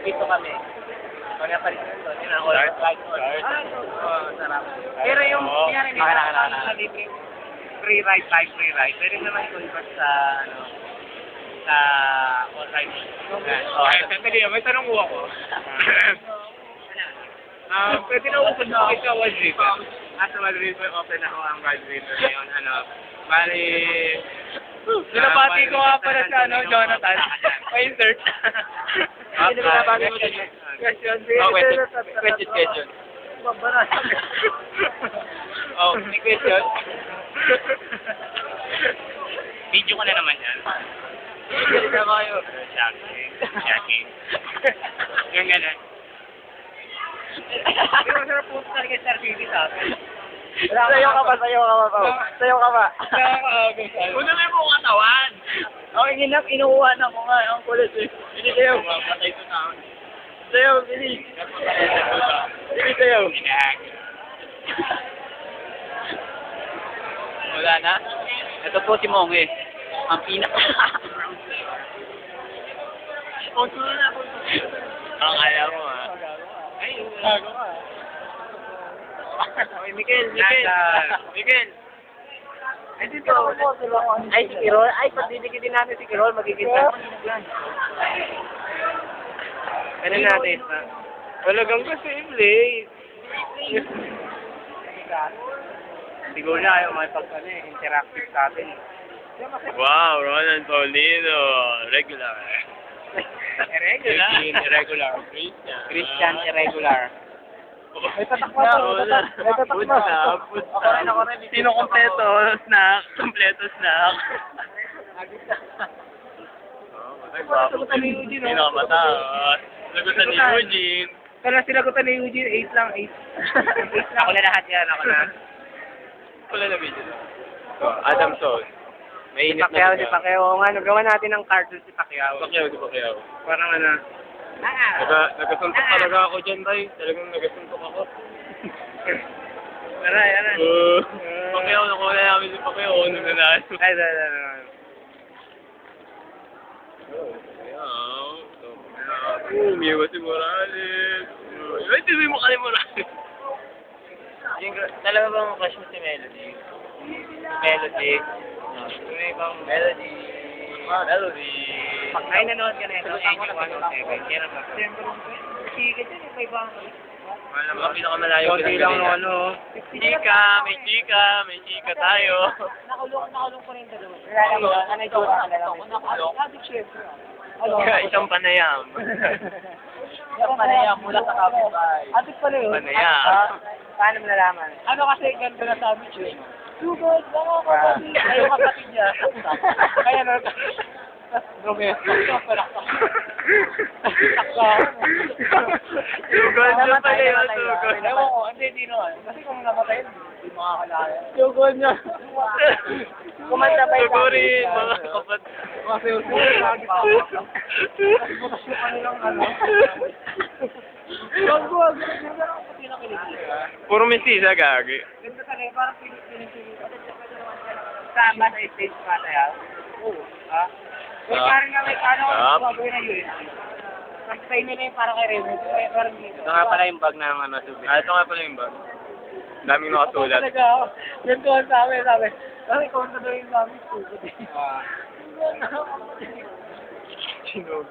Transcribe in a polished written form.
dito kami. Kaya pa rin doon, yun ang all right. Sarap. Pero yung nangyari dito, sa libre, free ride, bike free ride, pwede naman convert sa, sa all right. Okay, sandali, may tanong ko ako. Pwede na open na kayo sa Wild River. Sa Wild River, open ako ang Wild River ngayon, bali, Binabati ko nga pala sa Jonathan. Pa-insert. binabati mo din. Question. Question. Oh, may question? Video ko na naman yan. Video na kayo. Shocking. Yung gano'n. Pero masarap po talaga sa RTV sa akin. Sayo ka ba? Una may mong katawan. Ang inuuha na ko nga, ang kulit eh. Hindi sayo. Patay ito na. Sayo, bilis. Hindi sayo. Wala na? Ito po si Monge. Ang Ang ayaw mo Ay, gago ka. Miguel. Ay, dito po sila. Ay, si Kirol. Ay, pag didikitin natin si Kirol, magiging yan. Ano natin? Talagang posible. Siguro na ayaw interactive sa atin. Wow, Ronan Paulino. Regular. Irregular. Christian irregular. May tatak na to. May tatak na. Ako rin. Sino kompleto? Snack. Kompleto snack. Sagutan ni Eugene, Sino ka mataas? Sagutan ni Eugene. Kaya sinagutan ni Eugene, 8 lang, 8. Ako na lahat yan. Ako na. Wala na video. Adam Sol. Si Mainit Pacquiao, na si Pacquiao. Gawa natin ng cartoon si Pacquiao. Pacquiao. Parang Nagasuntok talaga ako dyan, Tay. Talagang nagasuntok ako. Aray. Pacquiao, nakuha namin si Pacquiao. Ano na na? Ay. Umiwas si Morales. Ay, tibi mo ka ni Morales. Talaga bang crush mo si Melody? Melody. May ibang Melody. Ay, nanood ka na ito. Angel 107. Kailan ba? Sige dyan, may ibang. Wala mga pinakamalayo. Konti lang no, May chika tayo. Nakulong ko rin dalawa. Ano yung jowa ka lang? Nakulong. Syempre. Isang panayam. Yung panayam mula sa kapitbahay. Atik pala yun. Panayam. Paano mo nalaman? Ano kasi ganito na sabi siya? Sugod, mga kapatid. Ay, yung kapatid niya. Kaya na. Sugod niya pala yun. Sugod. Ewan ko, hindi naman. Kasi kung namatay, hindi makakalaya. Sugod niya. Kumanta ba yung Sugurin, mga kapatid. kasi yung lagi pa. Butas yung kanilang Wag. Pati na kiligil. Puro mistisa, gagi. Ganda talaga, parang pinig. Sama sa stage pa tayo? Oo. Ha? Pero parang nga may paano ko gagawin na yun. Kasi tayo nila yung parang kay Remo. Parang dito. Ito nga pala yung bag ng subi. Ito nga pala yung bag. Daming nakasulat. Talaga ako. Yan ko ang sabi. Kasi kung ano yung sabi, stupid. Sinugod.